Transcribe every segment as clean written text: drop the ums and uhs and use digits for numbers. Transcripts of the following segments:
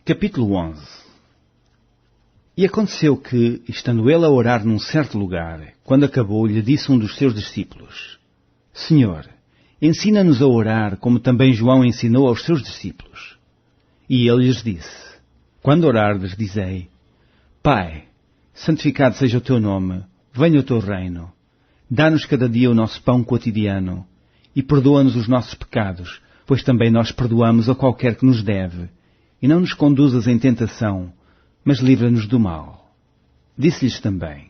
Capítulo 11. E aconteceu que, estando ele a orar num certo lugar, quando acabou, lhe disse um dos seus discípulos: Senhor, ensina-nos a orar, como também João ensinou aos seus discípulos. E ele lhes disse: Quando orardes, dizei: Pai, santificado seja o teu nome, venha o teu reino. Dá-nos cada dia o nosso pão quotidiano, e perdoa-nos os nossos pecados, pois também nós perdoamos a qualquer que nos deve. E não nos conduzas em tentação, mas livra-nos do mal. Disse-lhes também: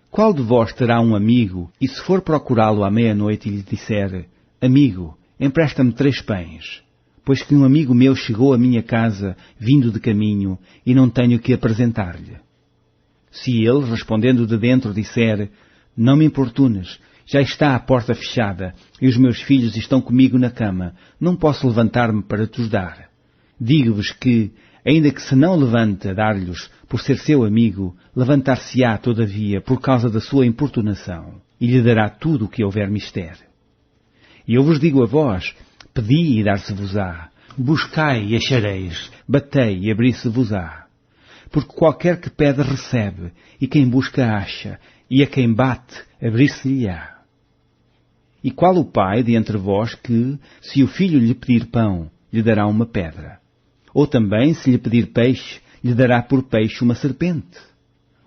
Qual de vós terá um amigo, e se for procurá-lo à meia-noite e lhe disser: Amigo, empresta-me 3 pães, pois que um amigo meu chegou à minha casa, vindo de caminho, e não tenho que apresentar-lhe? Se ele, respondendo de dentro, disser: Não me importunes, já está a porta fechada, e os meus filhos estão comigo na cama, não posso levantar-me para te os dar. Digo-vos que, ainda que se não levante a dar-lhes por ser seu amigo, levantar-se-á, todavia, por causa da sua importunação, e lhe dará tudo o que houver mister. E eu vos digo a vós: pedi e dar-se-vos-á, buscai e achareis, batei e abrir-se-vos-á. Porque qualquer que pede recebe, e quem busca acha, e a quem bate abrir-se-lhe-á. E qual o pai de entre vós que, se o filho lhe pedir pão, lhe dará uma pedra? Ou também, se lhe pedir peixe, lhe dará por peixe uma serpente?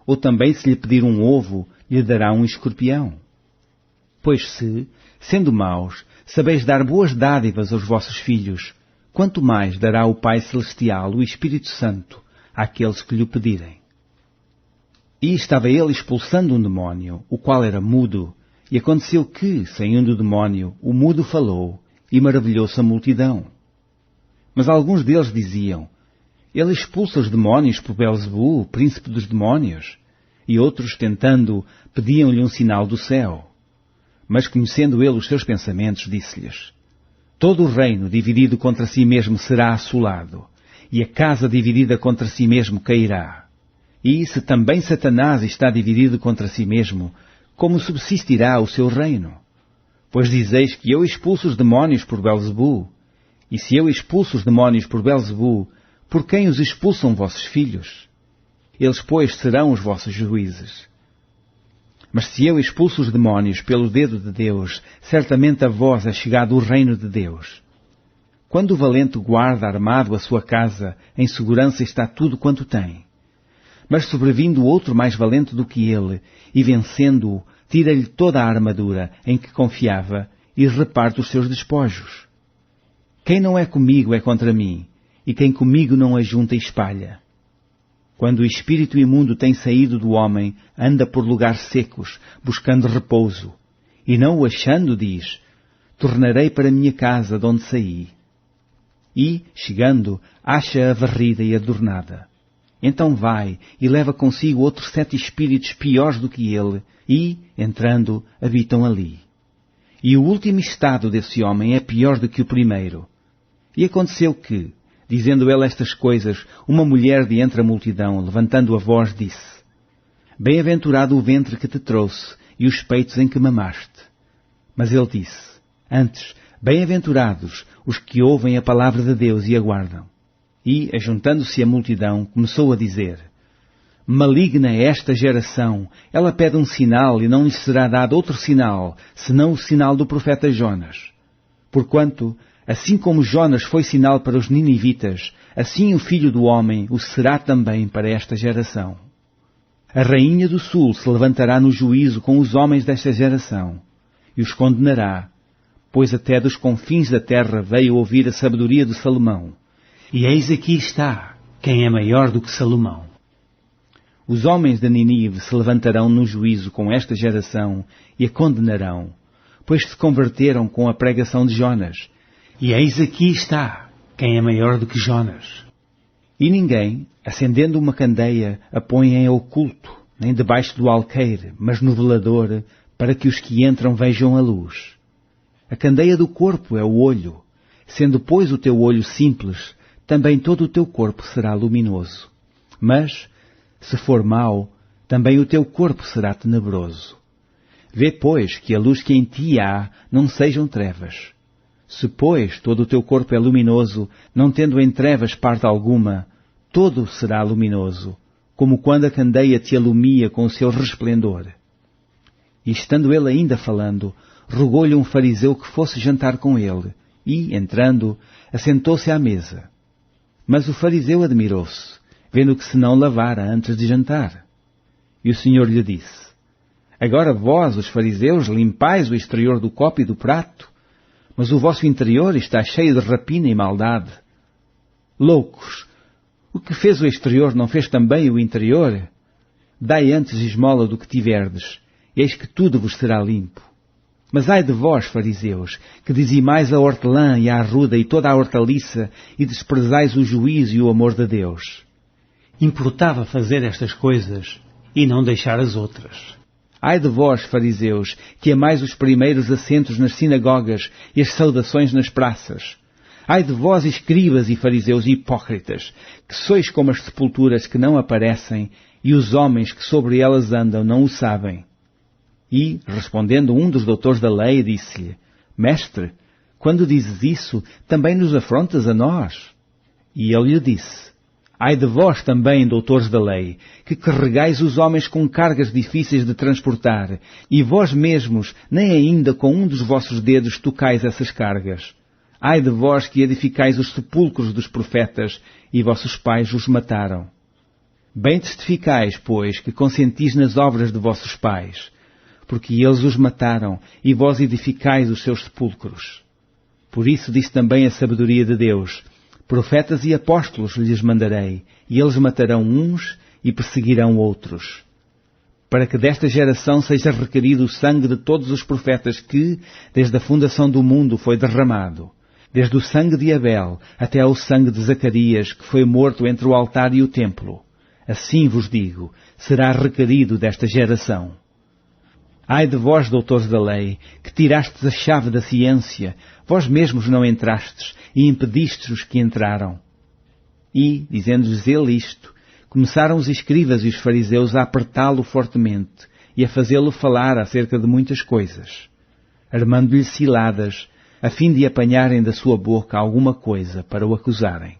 Ou também, se lhe pedir um ovo, lhe dará um escorpião? Pois se, sendo maus, sabeis dar boas dádivas aos vossos filhos, quanto mais dará o Pai Celestial, o Espírito Santo, àqueles que lhe pedirem. E estava ele expulsando um demónio, o qual era mudo, e aconteceu que, saindo o demónio, o mudo falou, e maravilhou-se a multidão. Mas alguns deles diziam: Ele expulsa os demónios por Belzebu, o príncipe dos demónios. E outros, tentando, pediam-lhe um sinal do céu. Mas conhecendo ele os seus pensamentos, disse-lhes: Todo o reino dividido contra si mesmo será assolado, e a casa dividida contra si mesmo cairá. E se também Satanás está dividido contra si mesmo, como subsistirá o seu reino? Pois dizeis que eu expulso os demónios por Belzebu. E se eu expulso os demónios por Belzebu, por quem os expulsam vossos filhos? Eles, pois, serão os vossos juízes. Mas se eu expulso os demónios pelo dedo de Deus, certamente a vós é chegado o reino de Deus. Quando o valente guarda armado a sua casa, em segurança está tudo quanto tem. Mas sobrevindo outro mais valente do que ele, e vencendo-o, tira-lhe toda a armadura em que confiava, e reparte os seus despojos. Quem não é comigo é contra mim, e quem comigo não ajunta e espalha. Quando o espírito imundo tem saído do homem, anda por lugares secos, buscando repouso, e não o achando, diz: Tornarei para minha casa de onde saí. E, chegando, acha-a varrida e adornada. Então vai e leva consigo outros 7 espíritos piores do que ele, e, entrando, habitam ali. E o último estado desse homem é pior do que o primeiro. E aconteceu que, dizendo ele estas coisas, uma mulher de entre a multidão, levantando a voz, disse: Bem-aventurado o ventre que te trouxe e os peitos em que mamaste. Mas ele disse: Antes, bem-aventurados os que ouvem a palavra de Deus e aguardam. E, ajuntando-se a multidão, começou a dizer: Maligna é esta geração, ela pede um sinal e não lhe será dado outro sinal, senão o sinal do profeta Jonas. Porquanto, assim como Jonas foi sinal para os ninivitas, assim o Filho do Homem o será também para esta geração. A rainha do sul se levantará no juízo com os homens desta geração, e os condenará, pois até dos confins da terra veio ouvir a sabedoria de Salomão. E eis aqui está, quem é maior do que Salomão. Os homens de Nínive se levantarão no juízo com esta geração e a condenarão, pois se converteram com a pregação de Jonas. E eis aqui está, quem é maior do que Jonas. E ninguém, acendendo uma candeia, a põe em oculto, nem debaixo do alqueire, mas no velador, para que os que entram vejam a luz. A candeia do corpo é o olho. Sendo, pois, o teu olho simples, também todo o teu corpo será luminoso. Mas, se for mau, também o teu corpo será tenebroso. Vê, pois, que a luz que em ti há não sejam trevas. Se, pois, todo o teu corpo é luminoso, não tendo em trevas parte alguma, todo será luminoso, como quando a candeia te alumia com o seu resplendor. E estando ele ainda falando, rogou-lhe um fariseu que fosse jantar com ele, e, entrando, assentou-se à mesa. Mas o fariseu admirou-se, vendo que se não lavara antes de jantar. E o Senhor lhe disse: Agora vós, os fariseus, limpais o exterior do copo e do prato, mas o vosso interior está cheio de rapina e maldade. Loucos! O que fez o exterior não fez também o interior? Dai antes esmola do que tiverdes, eis que tudo vos será limpo. Mas ai de vós, fariseus, que dizimais a hortelã e a arruda e toda a hortaliça, e desprezais o juízo e o amor de Deus. Importava fazer estas coisas e não deixar as outras. Ai de vós, fariseus, que amais os primeiros assentos nas sinagogas e as saudações nas praças. Ai de vós, escribas e fariseus hipócritas, que sois como as sepulturas que não aparecem, e os homens que sobre elas andam não o sabem. E, respondendo um dos doutores da lei, disse-lhe: Mestre, quando dizes isso, também nos afrontas a nós? E ele lhe disse: Ai de vós também, doutores da lei, que carregais os homens com cargas difíceis de transportar, e vós mesmos nem ainda com um dos vossos dedos tocais essas cargas. Ai de vós que edificais os sepulcros dos profetas, e vossos pais os mataram. Bem testificais, pois, que consentis nas obras de vossos pais, porque eles os mataram, e vós edificais os seus sepulcros. Por isso disse também a sabedoria de Deus: Profetas e apóstolos lhes mandarei, e eles matarão uns e perseguirão outros. Para que desta geração seja requerido o sangue de todos os profetas que, desde a fundação do mundo, foi derramado, desde o sangue de Abel até ao sangue de Zacarias, que foi morto entre o altar e o templo. Assim vos digo, será requerido desta geração. Ai de vós, doutores da lei, que tirastes a chave da ciência, vós mesmos não entrastes, e impedistes os que entraram. E, dizendo-lhes ele isto, começaram os escribas e os fariseus a apertá-lo fortemente, e a fazê-lo falar acerca de muitas coisas, armando-lhe ciladas, a fim de apanharem da sua boca alguma coisa para o acusarem.